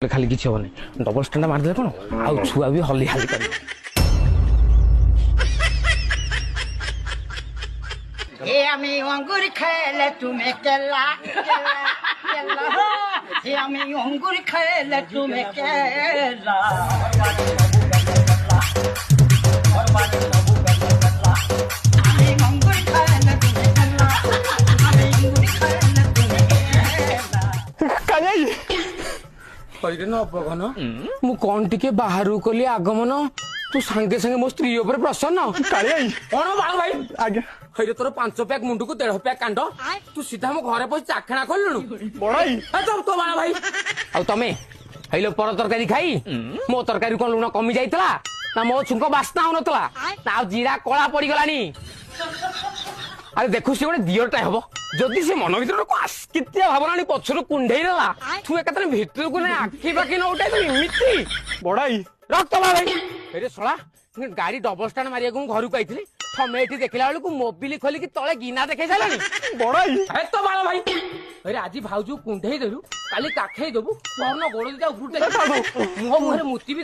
खाली किसी हेनी डबल स्टैंड मारदे कौन आउ छुआ भी हली हाली कर আমি অঙ্গুর খেলে তুমি কেলা কেলা কেলা আমি অঙ্গুর খেলে তুমি কেলা আমি অঙ্গুর খেলে তুমি কেলা আমি অঙ্গুর খেলে তুমি কেলা কানাই হইরে ন অপগন মু কোন টিকে বাহারু কলি আগমন तू सांगे सांगे मो स्त्री ऊपर प्रसन्न कानाई कौन बाल भाई आज्ञा हईरे तोर 5 पैक मुंडू को 1.5 पैक कांड तू सीधा मो घरे पहुंच चाखणा खोललु बड़ाई तो बाल भाई आ तमे हईलो पर तरकारी खाई मो तरकारी कोन लुण कमी जाइतला ना मो छुंक बास्ना होनतला ना जीरा कळा पड़ी गलानी अरे देखु से गोटे दियरटा हबो जदि से मन भीतर को आस्कित्या भावनानी पछरो कुंढेई रला तू एकतरे भीतर को ना आखी बाकी न उठाई तू इमिति बड़ाई रक्त भाई अरे सोला गाड़ी डबल स्टैंड मारिया को घर को आइथिली थमे एठी देखिला बेलू को मोबिल खोली की तळे गिना देखे जालानी बड़ाई ए तो बाल भाई अरे आज भाउजू कुंढेई देलु काली काखई देबु परन गोड़ दिटा उठे मुह मुहरे मुती भी